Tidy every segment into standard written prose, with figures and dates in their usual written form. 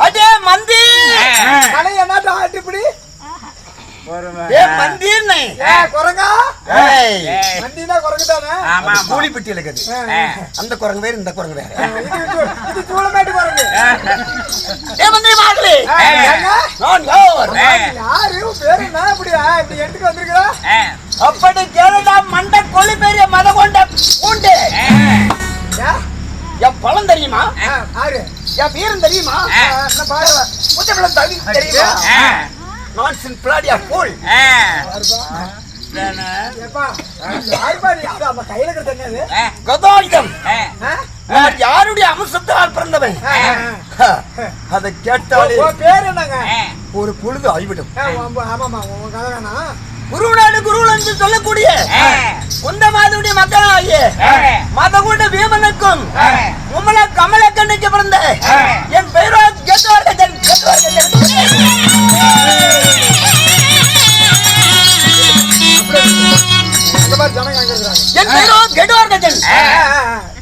அதே மந்தி இப்படி கூலிப்பட்டி இருக்குது. அந்த குரங்கு வேறு இந்த குரங்கு வேறு. அப்படி கேளுடா மண்ட கொள்ளி பெரிய மத கொண்ட பூண்டு. என் பழம் தெரியுமா? என் வீரம் தெரியுமா? தெரியுமா? நான்சென்ஸ் பிளாடியா போல். யாருடைய அம்சத்தால் பிறந்தவன் அதை கேட்டாலே ஒரு பொழுது ஆய்விடும். குருநாடு குருள் என்று சொல்லக்கூடிய குந்தமாதுடைய மக்களாகிய மதகுண்ட வீமனுக்கும் உம்மல கமலக்கண்ணுக்கு பிறந்த என் பெயரோ கெட்டுவார்கள். என் பெயரோ கெட்டுவார்கள்.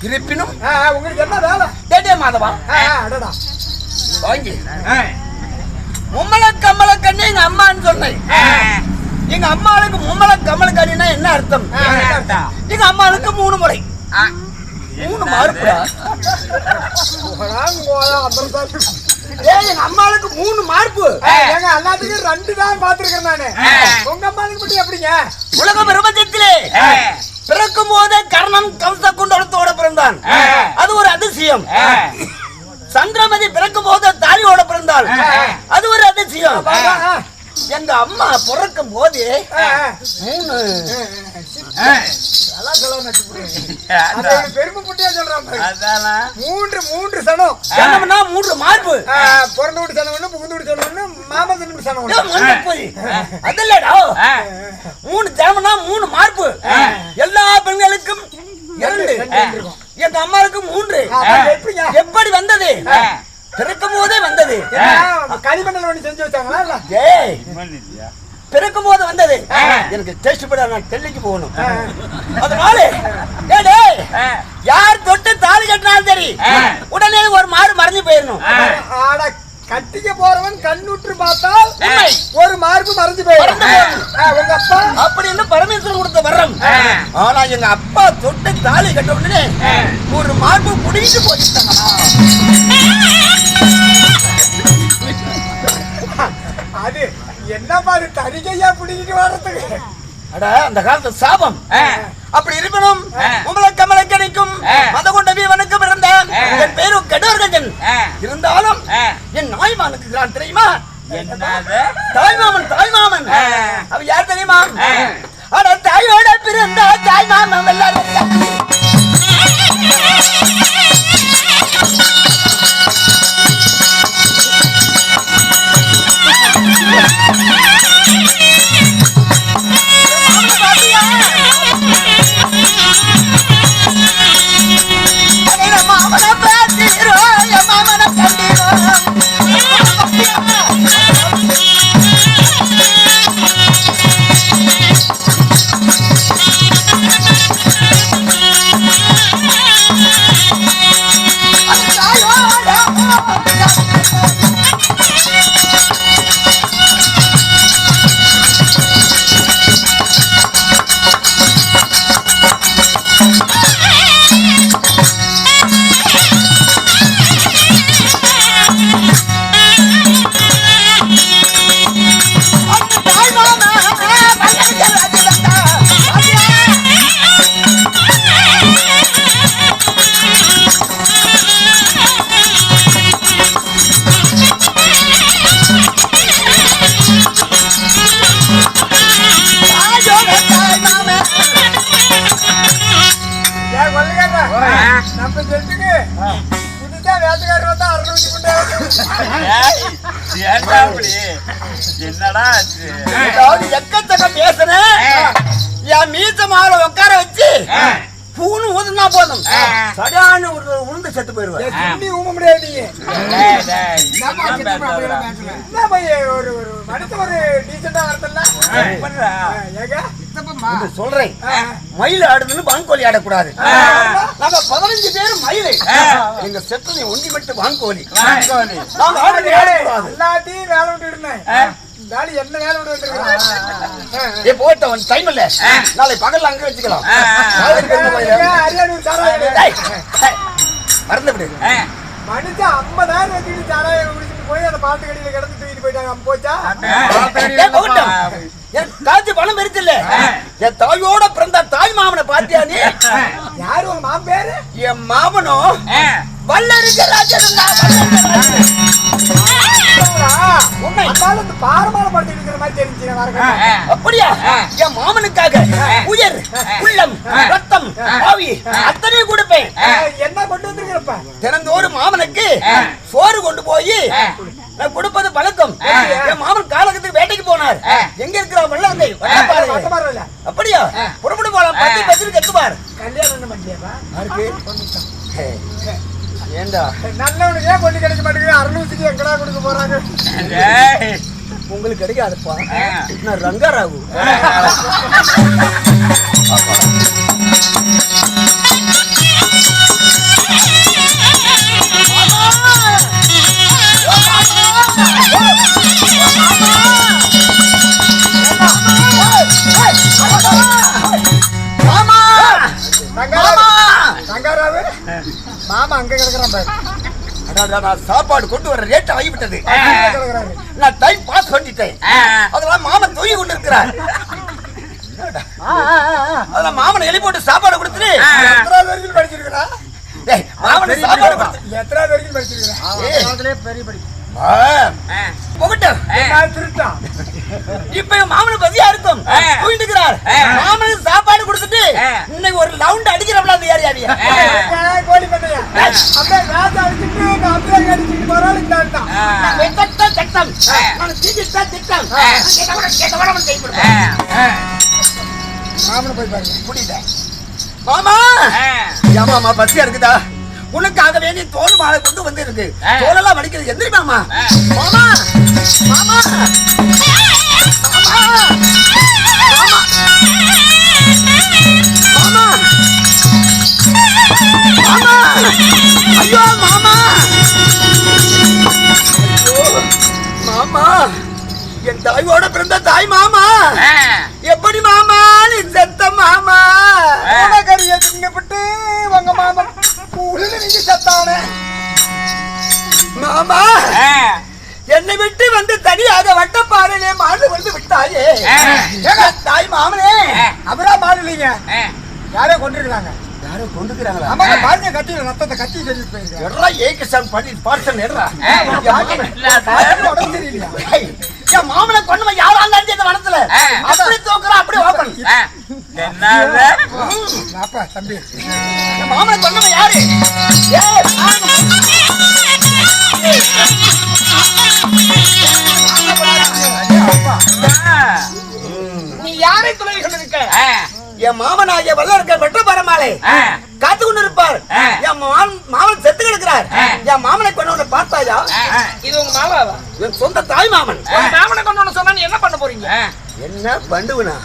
இருப்பினும் உங்களுக்கு என்ன வேலை? கேட்டே மாதவா வாங்கி மும்மல கமலக்கண்ணு எங்க அம்மான்னு சொன்னேன். எங்க அம்மாளுக்கு மும்மல கமலக்கண்ணுனா என்ன அர்த்தம்? எங்க அம்மாளுக்கு 3 முறை 3 மார்பா. எங்க அம்மாளுக்கு 3 மார்பு. எங்க எல்லாத்துக்கும் 2 தான் பாத்துருக்கேன் நானு. உங்க அம்மாளுக்கு மட்டும் எப்படிங்க? உலக பிரபஞ்சத்திலே பிறக்கும் போதே கர்ணன் கம்ச குண்டலத்தோட பிறந்தான். அது ஒரு அதிசயம். சந்திரமதி பிறக்கும் போது தாலியோட பிறந்தாள். அது ஒரு அதிசயம். எங்க அம்மா பிறக்கும் போது 3 சனம். சனம்னா 3 மார்பு. பிறந்த வீட்டு சனம், புகுந்த வீட்டு சனம், மாமா சனம். அதுலடா 3 சனம்னா 3 மார்பு. எல்லா பெண்களுக்கும் 2. எங்க அம்மாவுக்கு 3. எப்படி வந்தது? பிறக்கும் போதே வந்தது. களிமண்ணல் ஒண்ணு செஞ்சு வச்சாங்களா? பிறக்கும் போது வந்தது. எனக்கு டெஸ்ட் பண்ண நான் டெல்லிக்கு போகணும். அதனால யார் தொட்டு தாலி கட்டினாலும் சரி உடனே ஒரு மாறு மறைஞ்சு போயிடணும். கட்டிக்க போறவன் கண்ணுற்று பார்த்தால் ஒரு மார்பு மறைஞ்சு போயிடும். உங்க அப்பா அப்படின்னு பரமேஸ்வரன் கொடுத்த வரம். ஆனா எங்க அப்பா தொட்டு தாலி கட்ட உடனே ஒரு மார்பு புடிச்சு போயிட்டாங்க. அது என்ன பாரு தனிகையா புடிக்கிட்டு வர்றதுக்கு. அட அந்த காலத்து சாபம். அப்படி இருக்கணும். உங்களை கமலக்கணிக்கும் மதகுண்ட வீமனுக்கு பிறந்த என் பேரு கெடுவர்கள். இருந்தாலும் என் நாய்மானுக்கு தெரியுமா? தாய்மாமன். தாய்மாமன் அவ யார் தெரியுமா? அட தாயோட பிறந்த தாய்மாமன் எல்லாரும். நம்ம செட்டுக்கு புதுசா வேலைக்காரர் வந்தா 600 என்னடா ஏதாவது எக்கச்சக்கம் பேசுறேன் என் மீச மால உட்கார வச்சு பூனு ஊதுனா போதும் சரியான ஒரு உளுந்து செத்து போயிருவேன். சுண்டி ஊம முடியாது ஒரு மனுஷன் ஒரு டீசெண்டா வரதில்ல சொல்றேன். மயில் ஆடுதுன்னு வான்கோழி ஆடக்கூடாது. நாங்க 15 பேர் மயில், எங்க செத்து நீ ஒண்டி மட்டும் வான்கோழி. எல்லாத்தையும் வேலை விட்டு இருந்தேன். என்ன வேலை விட்டு போட்ட டைம் இல்ல, நாளை பகல்ல அங்க வச்சுக்கலாம். மறந்து விடு. மனுஷன் 50,000 வச்சுட்டு சாராயம் குடிச்சிட்டு போய் அந்த பாட்டு கடையில கிடந்து தூக்கிட்டு போயிட்டாங்க. போச்சா காசு பணம் இருக்குல்ல, என் தாயோட பிறந்த தாய் மாமனை பாத்தியா நீ? யாரு உங்க மாமன் பேரு? என் மாமனும் வல்லரிக்க ராஜன். பாரமான படுத்தி இருக்கிற மாதிரி தெரிஞ்சு அப்படியா? என் மாமனுக்காக உயர் உள்ளம் ரத்தம் ஆவி அத்தனையும் கொடுப்பேன். என்ன கொண்டு வந்திருக்கிறப்ப தினந்தோறும் மாமனுக்கு சோறு கொண்டு போய் நான் கொடுப்பது பழக்கம். என் மாமன் காலகத்துக்கு வேட்டைக்கு போனார். எங்க இருக்கிற வெள்ளங்கை அப்படியா? புறப்பட்டு போலாம். 10 பத்து கத்துவார். கல்யாணம் பண்ணியாப்பா ஏண்டா நல்லவனுக்கு ஏன் கொண்டு கிடைக்க மாட்டேங்குது? 600 எங்கடா கொடுக்க போறாங்க? உங்களுக்கு கிடைக்காதுப்பா, நான் ரங்கராகு. மாமா அங்க கிடக்குறான் பாரு. நான் சாப்பாடு கொண்டு வர ரேட் ஆகிவிட்டது. நான் டைம் பாஸ் பண்ணிட்டேன். அதெல்லாம் மாமன் தூங்கி கொண்டு இருக்கிறார். அதெல்லாம் மாமனை எழுப்பி போட்டு சாப்பாடு கொடுத்துட்டு எத்தனாவது வரைக்கும் படிச்சிருக்கிறா? மாமனை சாப்பாடு எத்தனாவது வரைக்கும் படிச்சிருக்கிறா? பெரிய படி இப்ப மாமனு பதியா இருக்கும். மாமனுக்கு சாப்பாடு கொடுத்துட்டு இன்னைக்கு ஒரு ரவுண்ட் அடிக்கிறப்பல அந்த ஏரியாவிய கோழி பண்ணையா அப்படியே ராஜா அடிச்சுட்டு அப்படியே அடிச்சுட்டு போறாரு. மாமனை போய் பாருங்க புரியுதா? மாமா மாமா பசியா இருக்குதா? உனக்காக வேண்டிய தோல் மாலை கொண்டு வந்து இருக்கு. தோலெல்லாம் வலிக்கிறது எந்திரி மாமா. மாமா மாமா மாமா மாமா ஐயோ மாமா மாமா என் தாயோட பிறந்த தாய் மாமா. எப்படி மாமா நீ செத்த மாமா? கறியை திங்கப்பட்டு உங்க மாமா நீங்க செத்தானே மாமா. என்னை விட்டு வந்து தனியாக வட்டப்பாறையிலே மாடு வந்து விட்டாயே தாய் மாமனே. அவரா மாடுலீங்க, யாரோ கொண்டிருக்கிறாங்க. யாரோ கொண்டுக்கிறாங்களா? ஆமா பாருங்க, கத்தியில ரத்தத்தை கத்தி சொல்லி போயிருக்காங்க. எட்ரா ஏகசம் பண்ணி பார்சல் எட்ரா. உடம்பு தெரியலையா? என் மாமனை கொண்டவன் யாரா இருந்தாலும் இந்த வனத்துல அப்படி தோக்குறா அப்படி ஓப்பன். அப்பா தம்பி என் மாமனை கொண்டவன் யாரு? நீ யாரை துணை கொண்டிருக்க? என் மாமனாகிய வல்லரக்க வெற்ற பரமாலை காத்து கொண்டு இருப்பார். என் மாமன் செத்து கிடக்கிறார். என் மாமனை கொண்டு பார்த்தாயா? இது உங்க மாமாவா? என் சொந்த தாய் மாமன். மாமனை கொண்டு சொன்னா நீ என்ன பண்ண போறீங்க? என்ன பண்ணுவனா?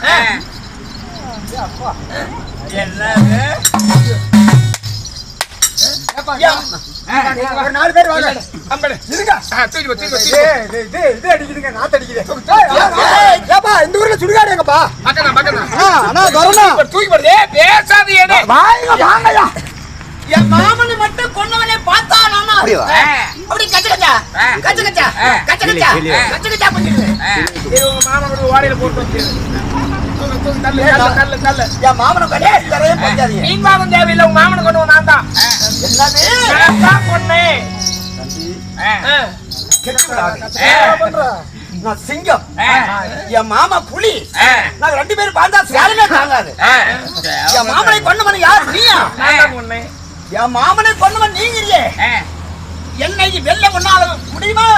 ஒரு 4 பேர் வாங்க. அடிக்குதுங்க, நாத்து அடிக்குது. இந்த ஊர்ல சுடுகாடு எங்கப்பா? தூக்கி போடுது பேசாது. என் மாமனை மட்டும் கொன்னவனே பார்த்தா அப்படி கச்ச கச்சா கச்ச கச்சா கச்ச கச்சா கச்ச கச்சா பண்ணிடுது. உங்க மாமா வாடையில போட்டு வச்சு என் மாமனை கிடையாது. மீன் மாமன் தேவையில்லை, உங்க மாமனை கொண்டு நான் தான். என்னது கொன்னேன்? நான் சிங்கம், என் மாமா புலி. நாங்க 2 பேரும் பார்த்தா சேலமே தாங்காது. என் மாமனை கொண்டவன் யார்? நீயா? கொன்னேன். என் மாமனை கொண்டவன் நீங்கிறியே என்னை வெல்ல முன்னால முடியுமா?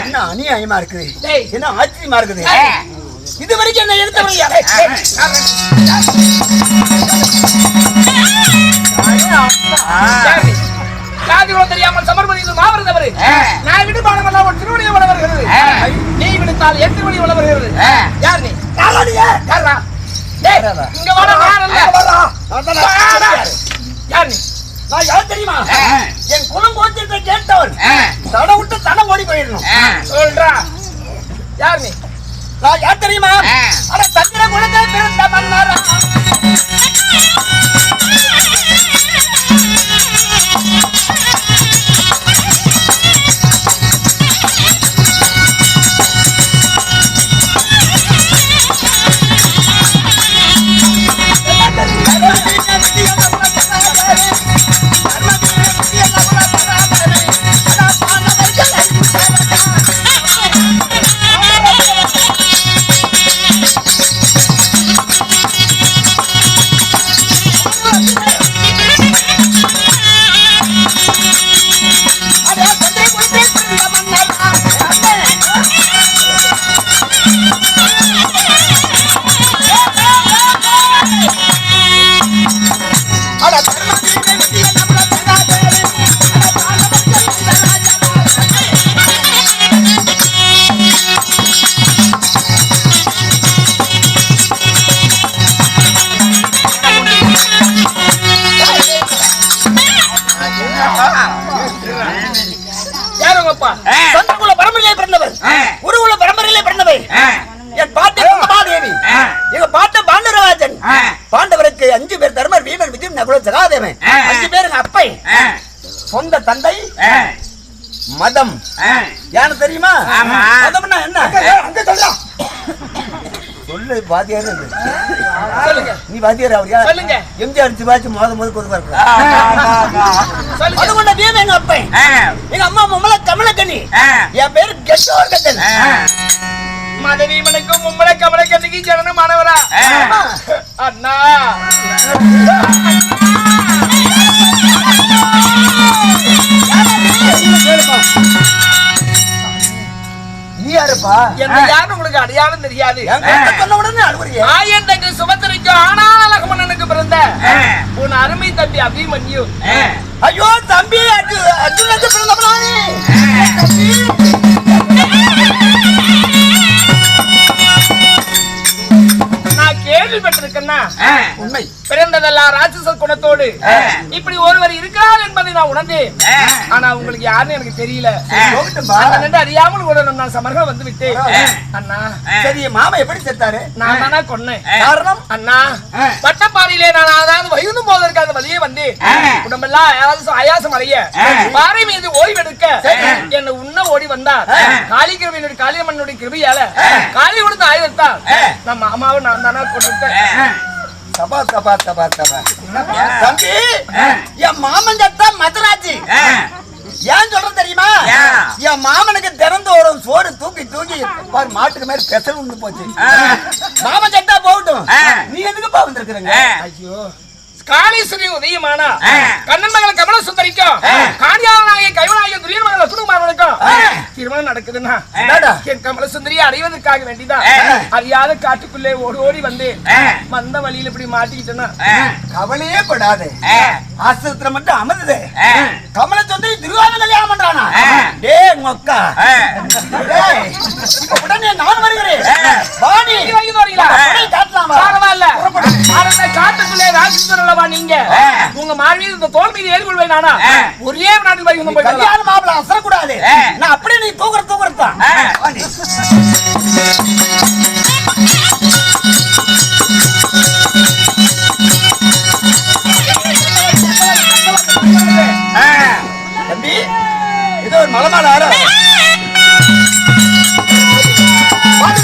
என்ன அநியாயமா இருக்குது, என்ன ஆச்சரியமா இருக்குது. இது வரைக்கும் என்ன எடுத்தவங்க யாரு? தெரியாமல் சமர்ப்பணியில் மாவரதவர் நான் விடுபாடம் எல்லாம் ஒரு திருவடியை வளர்கிறது. நீ விடுத்தால் 8 மணி வளர்கிறது. யார் நீ? இங்க வர யார் நீ? நான் யார் தெரியுமா? என் குலம் கோத்திரத்தை கேட்டவன். தட விட்டு தடம் ஓடி போயிடணும். சொல்றா யார் நீ? நான் யார் தெரியுமா? அட சந்திர குலத்தை பிறந்த மன்னாரா. சந்திரகுல பரம்பரையிலே பிறந்தவர், குருகுல பரம்பரையிலே பிறந்தவர். என் பாட்டு மகாதேவி, எங்க பாட்டு பாண்டவராஜன். பாண்டவருக்கு 5 பேர் தர்மர், வீமன், விஜயன், நகுல, சகாதேவன். 5 பேருங்க அப்பை. சொந்த தந்தை மதம். யாரு தெரியுமா? மதம்னா என்ன? அங்க சொல்லலாம். சொல்லு வாத்தியார். சொல்லுங்க. நீ வாத்தியார் அவரியா? சொல்லுங்க. எம்ஜிஆர் சிவாஜி முதல் கொடுப்பாரு. அது கொண்ட வீமன் எங்க அப்பை. எங்க அம்மா மும்மல கமலக்கண்ணி. என் பேரு கெட்டோர் கண்ணன். மதவீமனுக்கும் மும்மல கமலக்கண்ணிக்கு ஜனனமானவரா? அண்ணா நீ யாருப்பா? என்ன யாரு உங்களுக்கு அடையாளம் தெரியாது? சொன்ன உடனே அழுவுறியே. ஆயந்தக்கு சுபத்திரைக்கு ஆனால் அழகமன்னனுக்கு பிறந்த உன் அருமை தம்பி அபிமன்யு. ஐயோ தம்பி, அர்ஜுனுக்கு பிறந்தவனானே. நான் கேள்விப்பட்டிருக்கேன்னா உண்மை. பிறந்ததெல்லாம் ராட்சச குணத்தோடு இப்படி ஒருவர் இருக்கிறார் என்பதை நான் உணர்ந்தேன். ஆனா உங்களுக்கு யாருன்னு எனக்கு தெரியல. அறியாமல் கூட நான் சமர்கள் வந்து விட்டேன். அண்ணா சரி, மாமா எப்படி செத்தாரு? நான் தானா கொன்னேன். காரணம்? அண்ணா பட்டப்பாறையிலே நான் அதாவது வயது போவதற்கு அந்த வழியே வந்து உடம்பெல்லாம் ஆயாசம் அடைய பாறை மீது ஓய்வெடுக்க என்னை உண்ண ஓடி வந்தார். காளிகிருவினுடைய காளியம்மனுடைய கிருபையால காளி கொடுத்த ஆயுதத்தால் நான் மாமாவை நான் தானா கொண்டுட்டேன். சபா சபா சபா சபா. தம்பி, என் மாமன் சத்தா மதராஜி. ஏன் சொல்றது தெரியுமா? என் மாமனுக்கு திறந்தோறும் சோறு தூக்கி தூக்கி மாட்டுக்கு மாதிரி பெசல் உண்டு போச்சு. மாமன் சத்தா போகட்டும், நீ எதுக்குப்பா வந்திருக்கிறீங்க? ஐயோ, காளீஸ்வரி உதயமானா கண்ணன் மகள் கமல சுந்தரிக்கும் காணியாளனாகிய கைவனாகிய துரியன் மகள் லட்சுமணனுக்கும் திருமணம் நடக்குதுன்னா என் கமல சுந்தரியை அடைவதற்காக வேண்டிதான் அறியாத காட்டுக்குள்ளே ஓடி ஓடி வந்து வந்த வழியில் இப்படி மாட்டிக்கிட்டேன்னா கவலையே படாது. ஆசிரத்துல மட்டும் அமருது. கமல சுந்தரி சிறுவான கல்யாணம் பண்றானா? டேய் மொக்கா. டேய் இப்ப உடனே நான் வருகிறேன். வாணி நீங்க வாங்கி வரீங்களா? போய் காட்டலாமா? பரவாயில்ல. அந்த காட்டுக்குள்ளே ராஜேந்திரல்லவா நீங்க? உங்க மார்பீது இந்த தோல் மீது ஏறி கொள்வேன் நானா? ஒரே நாட்டுக்கு போய் வந்து போயிடலாம். கல்யாண மாப்பிள அசரக்கூடாது. நான் அப்படியே நீ தூக்குறதான். வாணி தம்பி இது ஒரு மலமால ஆரோ பாத்து